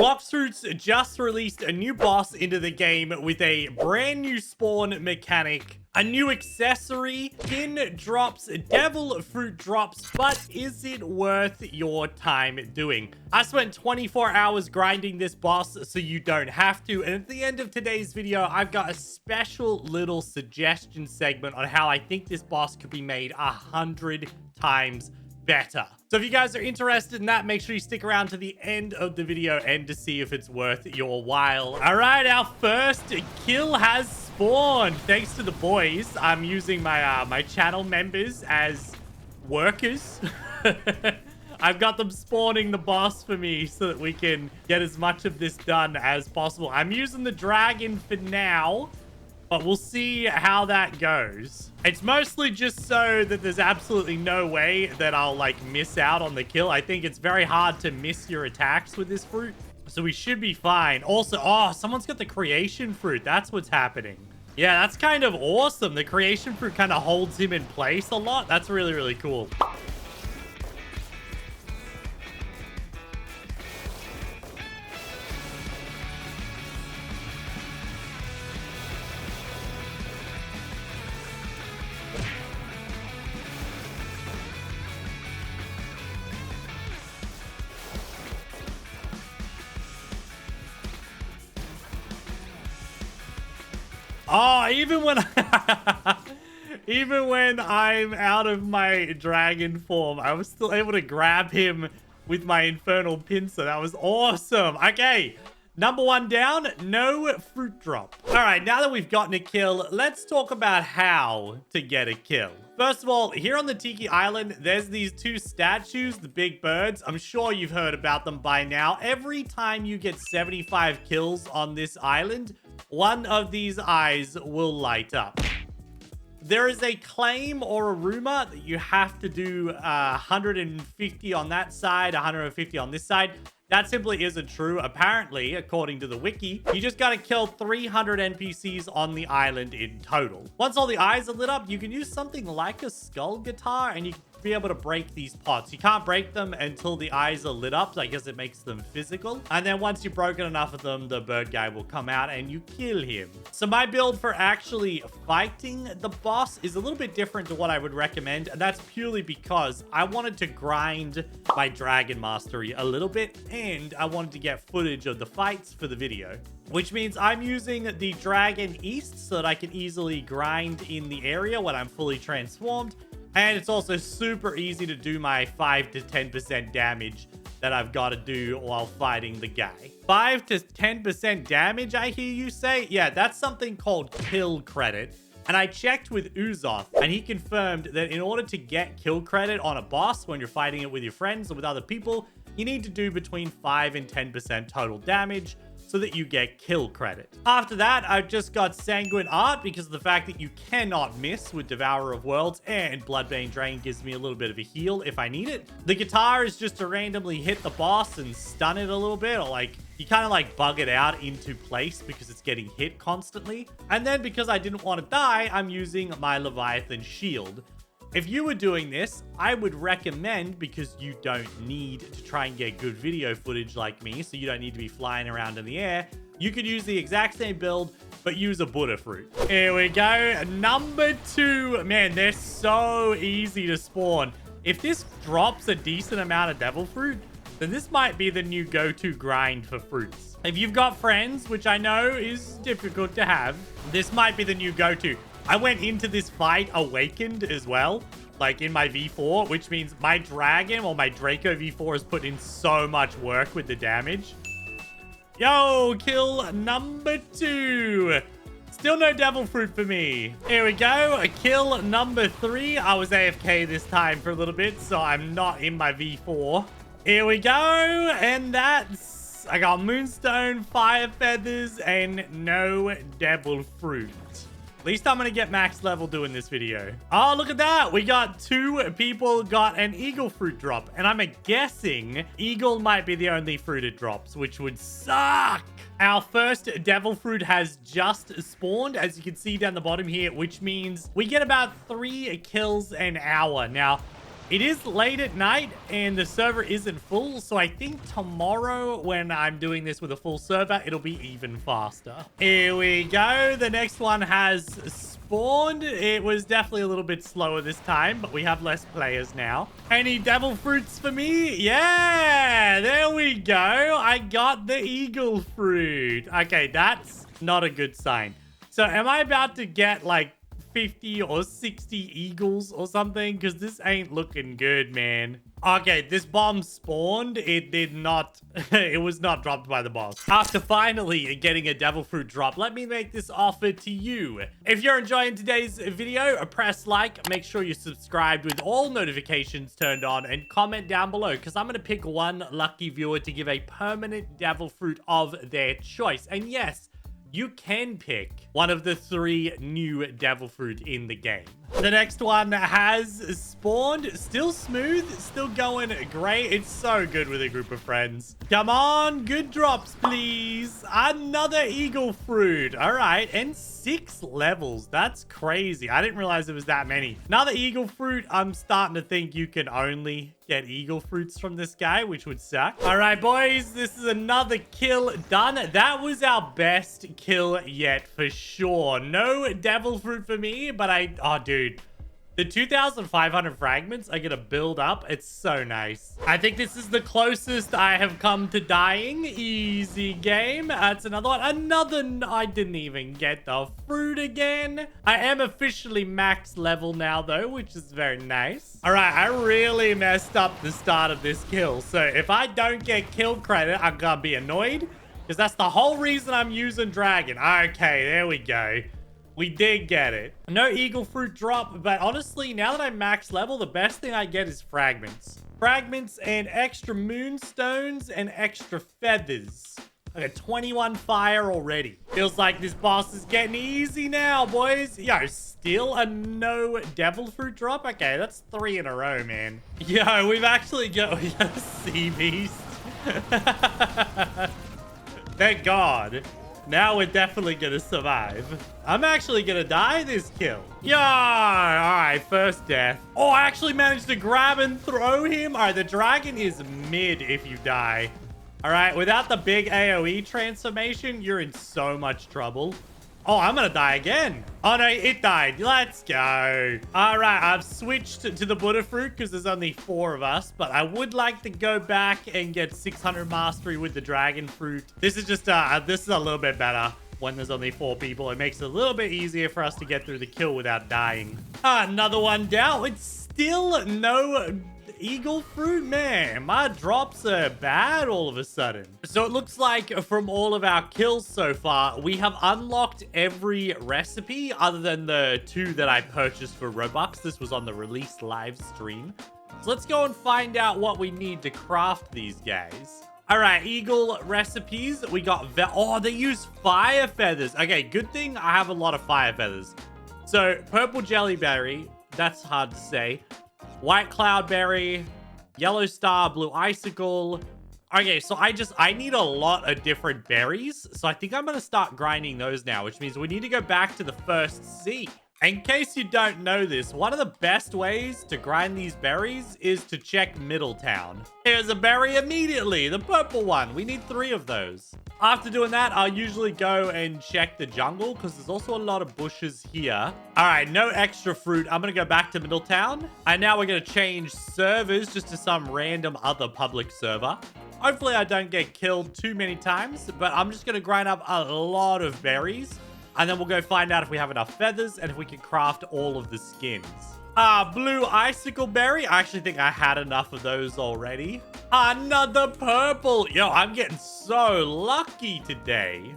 Blox Fruits just released a new boss into the game with a brand new spawn mechanic, a new accessory, skin drops, devil fruit drops, but is it worth your time doing? I spent 24 hours grinding this boss so you don't have to, and at the end of today's video, I've got a special little suggestion segment on how I think this boss could be made 100 times better. So if you guys are interested in that, make sure you stick around to the end of the video and to see if it's worth your while. All right, our first kill has spawned. Thanks to the boys. I'm using my my channel members as workers. I've got them spawning the boss for me so that we can get as much of this done as possible. I'm using the dragon for now, but we'll see how that goes. It's mostly just so that there's absolutely no way that I'll like miss out on the kill. I think it's very hard to miss your attacks with this fruit, so we should be fine. Also, oh, someone's got the creation fruit. That's what's happening. Yeah, that's kind of awesome. The creation fruit kind of holds him in place a lot. That's really, really cool. Oh, even when even when I'm out of my dragon form, I was still able to grab him with my infernal pincer. That was awesome. Okay, number one down, no fruit drop. All right, now that we've gotten a kill, let's talk about how to get a kill. First of all, here on the Tiki Island, there's these two statues, the big birds. I'm sure you've heard about them by now. Every time you get 75 kills on this island, one of these eyes will light up. There is a claim or a rumor that you have to do 150 on that side, 150 on this side. That simply isn't true. Apparently, according to the wiki, you just gotta kill 300 NPCs on the island in total. Once all the eyes are lit up, you can use something like a skull guitar and you can be able to break these pots. You can't break them until the eyes are lit up, so I guess it makes them physical. And then once you've broken enough of them, the bird guy will come out and you kill him. So my build for actually fighting the boss is a little bit different to what I would recommend. And that's purely because I wanted to grind my dragon mastery a little bit, and I wanted to get footage of the fights for the video, which means I'm using the Dragon East so that I can easily grind in the area when I'm fully transformed. And it's also super easy to do my 5 to 10% damage that I've got to do while fighting the guy. 5 to 10% damage, I hear you say? Yeah, that's something called kill credit. And I checked with Uzoth, and he confirmed that in order to get kill credit on a boss when you're fighting it with your friends or with other people, you need to do between 5 and 10% total damage so that you get kill credit. After that, I've just got Sanguine Art because of the fact that you cannot miss with Devourer of Worlds, and Bloodbane Drain gives me a little bit of a heal if I need it. The guitar is just to randomly hit the boss and stun it a little bit, or like you kind of like bug it out into place because it's getting hit constantly. And then because I didn't want to die, I'm using my Leviathan Shield. If you were doing this, I would recommend, because you don't need to try and get good video footage like me, so you don't need to be flying around in the air, you could use the exact same build, but use a Buddha fruit. Here we go. Number two. Man, they're so easy to spawn. If this drops a decent amount of devil fruit, then this might be the new go-to grind for fruits. If you've got friends, which I know is difficult to have, this might be the new go-to. I went into this fight awakened as well, like in my V4, which means my dragon or my Draco V4 has put in so much work with the damage. Yo, kill number two. Still no devil fruit for me. Here we go. Kill number three. I was AFK this time for a little bit, so I'm not in my V4. Here we go. And that's... I got Moonstone, Fire Feathers, and no devil fruit. At least I'm going to get max level doing this video. Oh, look at that. We got two people got an eagle fruit drop. And I'm guessing eagle might be the only fruit it drops, which would suck. Our first devil fruit has just spawned, as you can see down the bottom here, which means we get about 3 kills an hour. Now, It is late at night and the server isn't full. So I think tomorrow when I'm doing this with a full server, it'll be even faster. Here we go. The next one has spawned. It was definitely a little bit slower this time, but we have less players now. Any devil fruits for me? Yeah, there we go. I got the eagle fruit. Okay, that's not a good sign. So am I about to get like 50 or 60 eagles or something? Because this ain't looking good, man. Okay, this bomb spawned. It did not. It was not dropped by the boss. After finally getting a devil fruit drop, let me make this offer to you. If you're enjoying today's video, press like, make sure you're subscribed with all notifications turned on, and comment down below because I'm going to pick one lucky viewer to give a permanent devil fruit of their choice. And yes, you can pick one of the 3 new devil fruit in the game. The next one has spawned. Still smooth, still going great. It's so good with a group of friends. Come on, good drops, please. Another eagle fruit. All right, and 6 levels. That's crazy. I didn't realize there was that many. Another eagle fruit. I'm starting to think you can only get eagle fruits from this guy, which would suck. All right, boys, this is another kill done. That was our best kill yet for sure. No devil fruit for me, but oh, dude. The 2,500 fragments are gonna build up. It's so nice. I think this is the closest I have come to dying. Easy game. That's another one. I didn't even get the fruit again. I am officially max level now, though, which is very nice. All right, I really messed up the start of this kill. So if I don't get kill credit, I'm gonna be annoyed because that's the whole reason I'm using dragon. Okay, there we go. We did get it. No eagle fruit drop, but honestly, now that I'm max level, the best thing I get is fragments. Fragments and extra moonstones and extra feathers. I got 21 fire already. Feels like this boss is getting easy now, boys. Yo, still a no devil fruit drop? Okay, that's 3 in a row, man. Yo, we've actually got a sea beast. Thank God. Now we're definitely gonna survive. I'm actually gonna die this kill. Yeah, all right, first death. Oh, I actually managed to grab and throw him. All right, the dragon is mid if you die. All right, without the big AoE transformation, you're in so much trouble. Oh, I'm gonna die again. Oh no, it died. Let's go. All right, I've switched to the Buddha fruit because there's only 4 of us, but I would like to go back and get 600 mastery with the dragon fruit. This is just this is a little bit better when there's only 4 people. It makes it a little bit easier for us to get through the kill without dying. Another one down. It's still no eagle fruit. Man, my drops are bad all of a sudden. So it looks like from all of our kills so far, we have unlocked every recipe other than the 2 that I purchased for Robux. This was on the release live stream. So let's go and find out what we need to craft these guys. All right, eagle recipes. We got oh, they use fire feathers. Okay, good thing I have a lot of fire feathers. So purple jellyberry, that's hard to say. White cloudberry, yellow star, blue icicle. Okay, so I need a lot of different berries. So I think I'm going to start grinding those now, which means we need to go back to the first sea. In case you don't know this, one of the best ways to grind these berries is to check Middletown. Here's a berry immediately, the purple one. We need 3 of those. After doing that, I'll usually go and check the jungle because there's also a lot of bushes here. All right, no extra fruit. I'm going to go back to Middletown. And now we're going to change servers just to some random other public server. Hopefully I don't get killed too many times, but I'm just going to grind up a lot of berries. And then we'll go find out if we have enough feathers and if we can craft all of the skins. Blue icicle berry. I actually think I had enough of those already. Another purple. Yo, I'm getting so lucky today.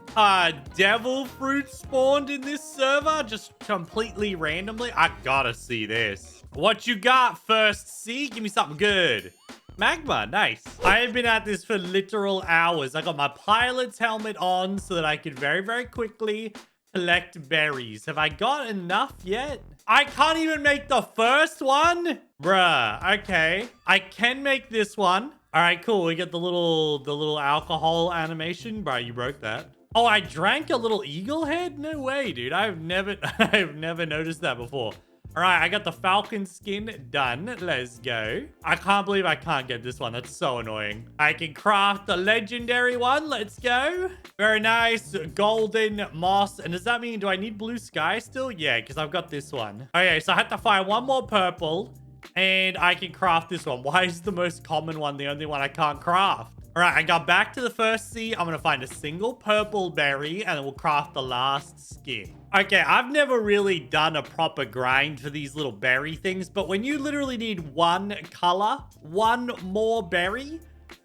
Devil fruit spawned in this server just completely randomly. I gotta see this. What you got, first sea? Give me something good. Magma, nice. I have been at this for literal hours. I got my pilot's helmet on so that I could very, very quickly collect berries. Have I got enough yet? I can't even make the first one? Bruh, okay. I can make this one. All right, cool. We get the little alcohol animation. Bro, you broke that. Oh, I drank a little eagle head? No way, dude. I've never noticed that before. All right, I got the falcon skin done. Let's go. I can't believe I can't get this one. That's so annoying. I can craft the legendary one. Let's go. Very nice. Golden moss. And does that mean, do I need blue sky still? Yeah, because I've got this one. Okay, so I had to find one more purple and I can craft this one. Why is the most common one the only one I can't craft? All right, I got back to the first sea. I'm going to find a single purple berry and then we'll craft the last skin. Okay, I've never really done a proper grind for these little berry things, but when you literally need one color, one more berry,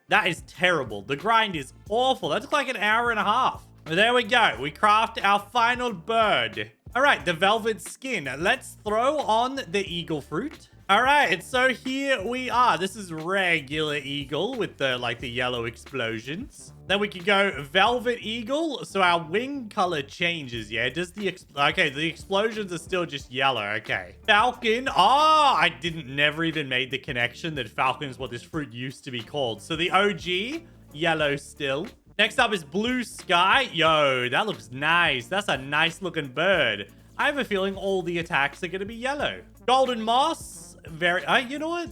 that is terrible. The grind is awful. That took like an hour and a half. There we go. We craft our final bird. All right, the velvet skin. Let's throw on the eagle fruit. All right, so here we are. This is regular eagle with the yellow explosions. Then we can go velvet eagle. So our wing color changes, yeah? Does the explosions are still just yellow. Okay. Falcon. Oh, I never even made the connection that falcon is what this fruit used to be called. So the OG, yellow still. Next up is blue sky. Yo, that looks nice. That's a nice looking bird. I have a feeling all the attacks are going to be yellow. Golden moss. You know what?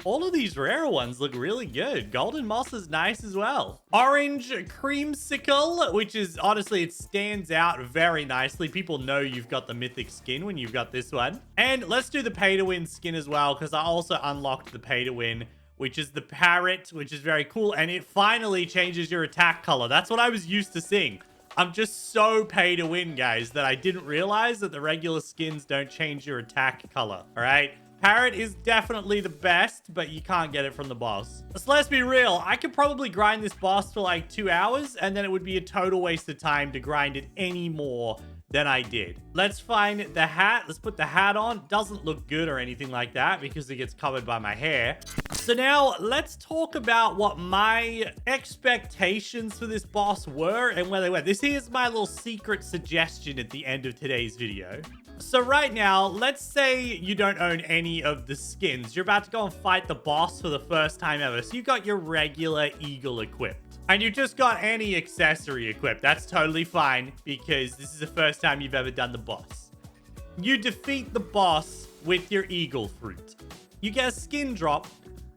All of these rare ones look really good. Golden moss is nice as well. Orange creamsicle, which is honestly, it stands out very nicely. People know you've got the mythic skin when you've got this one. And let's do the pay to win skin as well, because I also unlocked the pay to win, which is the parrot, which is very cool. And it finally changes your attack color. That's what I was used to seeing. I'm just so pay to win, guys, that I didn't realize that the regular skins don't change your attack color. All right. Parrot is definitely the best, but you can't get it from the boss. So let's be real. I could probably grind this boss for like 2 hours, and then it would be a total waste of time to grind it any more than I did. Let's find the hat. Let's put the hat on. Doesn't look good or anything like that because it gets covered by my hair. So now let's talk about what my expectations for this boss were and where they went. This is my little secret suggestion at the end of today's video. So right now, let's say you don't own any of the skins. You're about to go and fight the boss for the first time ever. So you got your regular eagle equipped. And you just got any accessory equipped. That's totally fine because this is the first time you've ever done the boss. You defeat the boss with your eagle fruit. You get a skin drop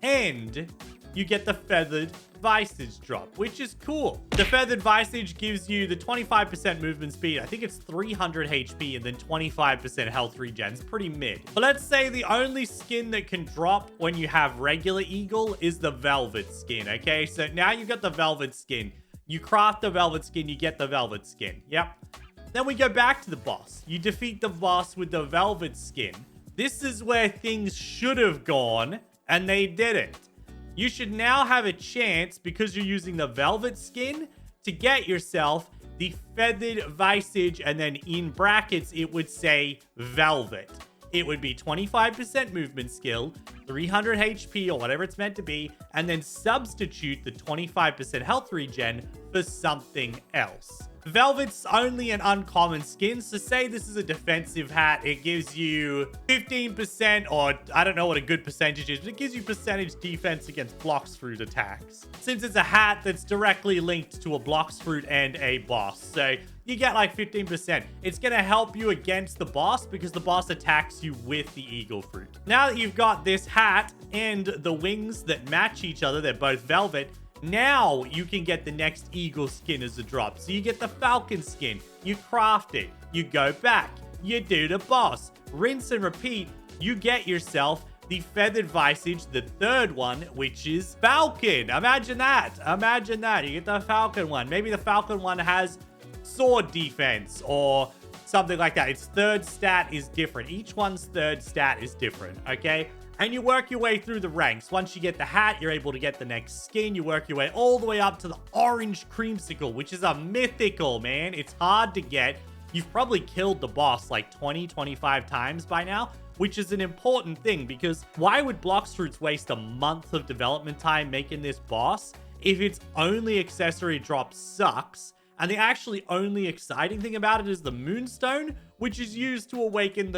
and you get the feathered visage drop, which is cool. The feathered visage gives you the 25% movement speed. I think it's 300 HP and then 25% health regen. It's pretty mid. But let's say the only skin that can drop when you have regular eagle is the velvet skin. Okay, so now you've got the velvet skin. You craft the velvet skin, you get the velvet skin. Yep. Then we go back to the boss. You defeat the boss with the velvet skin. This is where things should have gone and they didn't. You should now have a chance, because you're using the velvet skin, to get yourself the feathered visage, and then in brackets, it would say velvet. It would be 25% movement skill, 300 HP or whatever it's meant to be, and then substitute the 25% health regen for something else. Velvet's only an uncommon skin, so say this is a defensive hat, it gives you 15%, or I don't know what a good percentage is, but it gives you percentage defense against Blox fruit attacks. Since it's a hat that's directly linked to a Blox fruit and a boss, so you get like 15%. It's going to help you against the boss because the boss attacks you with the eagle fruit. Now that you've got this hat and the wings that match each other, they're both velvet, now you can get the next eagle skin as a drop. So you get the falcon skin, you craft it, you go back, you do the boss, rinse and repeat, you get yourself the feathered visage, the third one, which is falcon. Imagine that. Imagine that. You get the falcon one. Maybe the falcon one has sword defense or something like that. Its third stat is different. Each one's third stat is different, okay? And you work your way through the ranks. Once you get the hat, you're able to get the next skin. You work your way all the way up to the orange creamsicle, which is a mythical, man. It's hard to get. You've probably killed the boss like 20, 25 times by now, which is an important thing because why would Blox Fruits waste a month of development time making this boss if its only accessory drop sucks? And the actually only exciting thing about it is the moonstone, which is used to awaken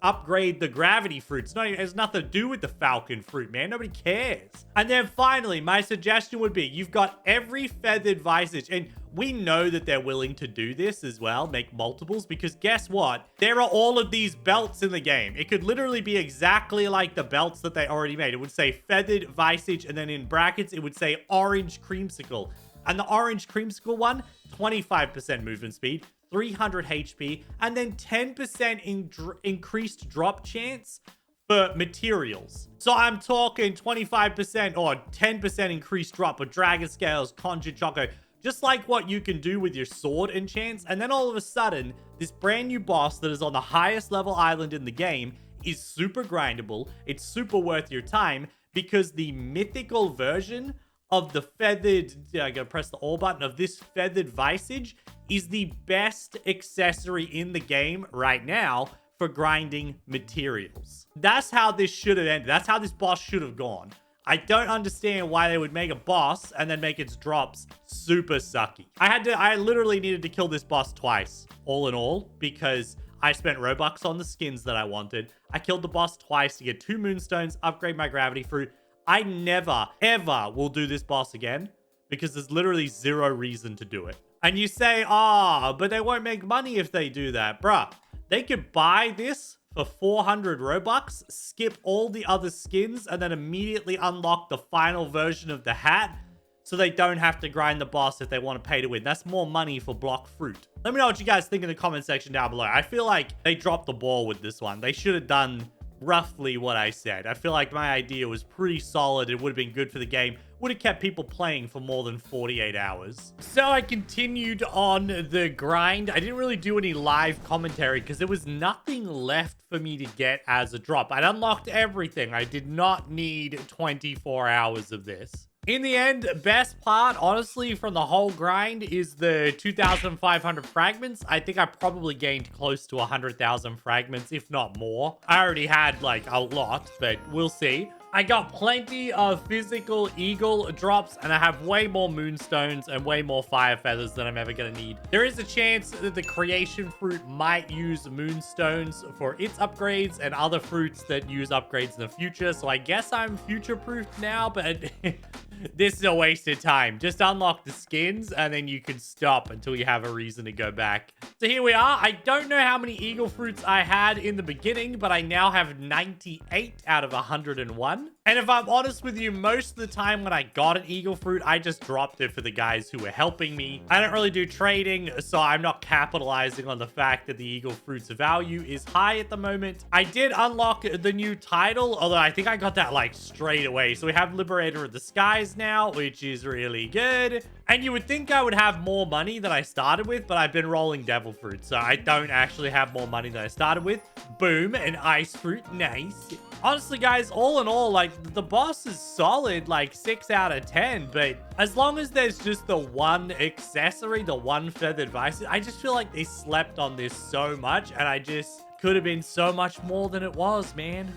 upgrade the gravity fruits. It has nothing to do with the falcon fruit, man. Nobody cares. And then finally, my suggestion would be you've got every feathered visage. And We know that they're willing to do this as well, make multiples, because guess what? There are all of these belts in the game. It could literally be exactly like the belts that they already made. It would say feathered visage, and then in brackets, it would say orange creamsicle. And the orange creamsicle one, 25% movement speed, 300 HP, and then 10% increased drop chance for materials. So I'm talking 25% or 10% increased drop with dragon scales, conjured choco, just like what you can do with your sword enchants. And then all of a sudden, this brand new boss that is on the highest level island in the game is super grindable. It's super worth your time because the mythical version of the feathered, I gotta press the all button, of this feathered visage is the best accessory in the game right now for grinding materials. That's how this should have ended. That's how this boss should have gone. I don't understand why they would make a boss and then make its drops super sucky. I literally needed to kill this boss twice, all in all, because I spent Robux on the skins that I wanted. I killed the boss twice to get 2 moonstones, upgrade my gravity fruit. I never, ever will do this boss again because there's literally zero reason to do it. And you say, but they won't make money if they do that. Bruh, they could buy this for 400 Robux, skip all the other skins, and then immediately unlock the final version of the hat so they don't have to grind the boss if they want to pay to win. That's more money for block fruit. Let me know what you guys think in the comment section down below. I feel like they dropped the ball with this one. They should have done roughly what I said. I feel like my idea was pretty solid. It would have been good for the game. Would have kept people playing for more than 48 hours. So I continued on the grind. I didn't really do any live commentary because there was nothing left for me to get as a drop. I'd unlocked everything. I did not need 24 hours of this. In the end, best part, honestly, from the whole grind is the 2,500 fragments. I think I probably gained close to 100,000 fragments, if not more. I already had, like, a lot, but we'll see. I got plenty of physical eagle drops, and I have way more moonstones and way more fire feathers than I'm ever going to need. There is a chance that the creation fruit might use moonstones for its upgrades and other fruits that use upgrades in the future. So I guess I'm future-proofed now, but this is a wasted time. Just unlock the skins, and then you can stop until you have a reason to go back. So here we are. I don't know how many eagle fruits I had in the beginning, but I now have 98 out of 101. And if I'm honest with you, most of the time when I got an eagle fruit, I just dropped it for the guys who were helping me. I don't really do trading, so I'm not capitalizing on the fact that the eagle fruit's value is high at the moment. I did unlock the new title, although I think I got that like straight away. So we have Liberator of the Skies now, which is really good. And you would think I would have more money than I started with, but I've been rolling devil fruit, so I don't actually have more money than I started with. Boom, an ice fruit, nice. Honestly, guys, all in all, like, the boss is solid, like 6 out of 10, but as long as there's just the one accessory, the one feathered vice, I just feel like they slept on this so much, and I just could have been so much more than it was, man.